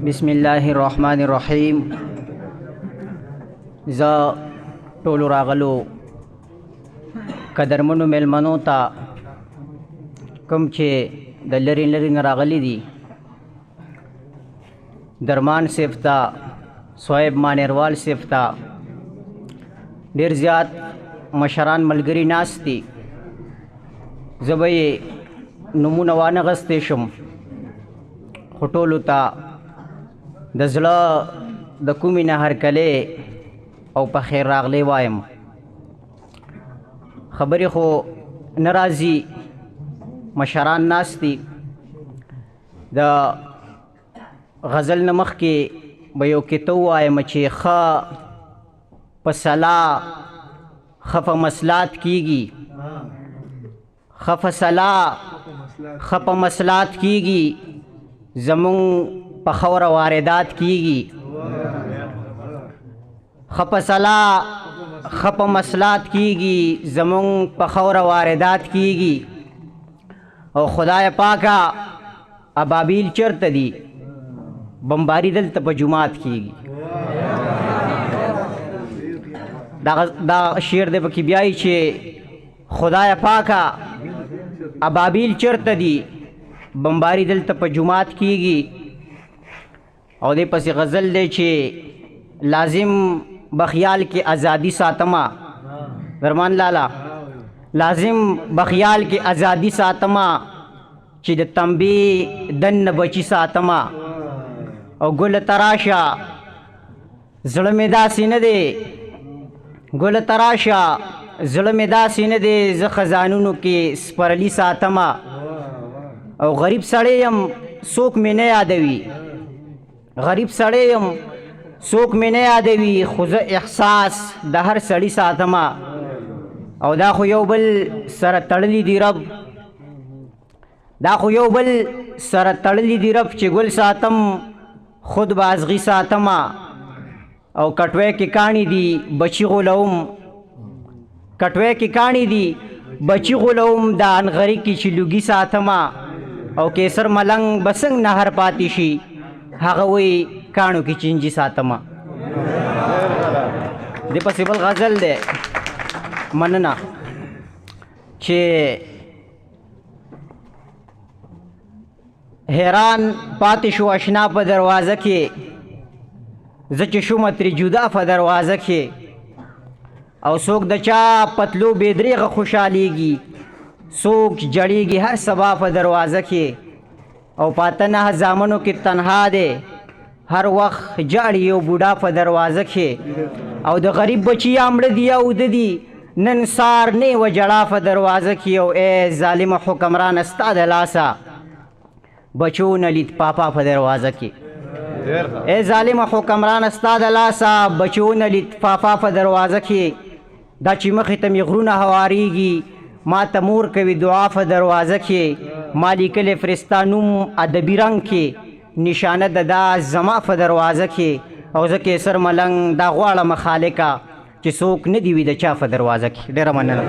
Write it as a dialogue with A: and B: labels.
A: بسم الله الرحمن الرحیم. ز ټولو راغلو قدرمنو میلمنو ته کوم چې د لرې لرې نه راغلي دي، درمان صاحب ته، صهیب مانیروال صاحب ته، ډېر زیات مشران ملګري ناست دي. زه به یې نومونه وانغستی شم، خو ټولو ته د زړه د کومې نه هرکلی او په خیر راغلی وایم. خبرې خو نه راځي، مشران ناست دي. د غزل نه مخکې به یو کیته ووایم چې ښه په صلاح ښه په مسلات کېږي، ښه په صلاح ښه په مسلات کېږي، زمونږ په خوره واردات کېږي. ښه په صلاح ښه په مسلات کېږي، زمونږ په خوره واردات کېږي. او خدای پاکه ابابیل چرته دي؟ بمباری دلته په جومات کېږي. دا شعر دی پکې بیایي چې خدای پاکه ابابیل چرته دي؟ بمباری دلته په جومات کېږي. او دې پسې غزل دی چې لازم بخیال کې ازادي ساتما، درمان لالا لازم بخیال کې ازادي ساتما، چې د تنبې دن نه بچي ساتما. او ګل تراشه زړه مې داسې نه دی، ګل تراشه زړه مې داسې نه دی، زه خزانونو کې سپرلي ساتما. او غریب سړی یم څوک مې نه یادوي، غریب سړی یم څوک مې نه یادوي، خو زه احساس د هر سړي ساتما. او دا خو یو بل سره تړلی دی رب، دا خو یو بل سره تړلی دی رب، چې ګل ساتم خود بازغي ساتما. او کټوی کې کاڼي دي بچي غولوم، کټوی کې کاڼي دي بچي غولوم، د انغري کې چې لوګي ساتما. او کیسر ملنګ بسنګ نهر پاتې شي، هغه وی کاڼو کې چینجي ساتما. دې پسې بل غزل دی مننه چې حیران پاتې شو اشنا په دروازه کې، زه چې شومه ترې جدا په دروازه کې. او څوک د چا پتلو بېدریغه خوشحالیږي، څوک جړیږي هر سبا په دروازه کې. او پاته نه زامنو کې تنها دی، هر وخت جاړي یو بوډا په دروازه کې. او د غریب بچي امړه دي او د دي نن سار نه و جړا په دروازه کې. او ای ظالم حکمران ستا د لاسه بچو نه لید پاپا په دروازه کې. ای ظالم حکمران ستا د لاسه بچو نه لید پاپا په دروازه کې. دا چې مخې ته مې غرونه هواریږي، ما ته مور کوي دعا په دروازه کې. ما لیکلی فرستا نوم ادبي رنګ کې، نشانه د دا زما په دروازه کې. او زه کیسر ملنګ دا غواړم خالقه، چې څوک نه دي وي د چا په دروازه کې. ډېره مننه.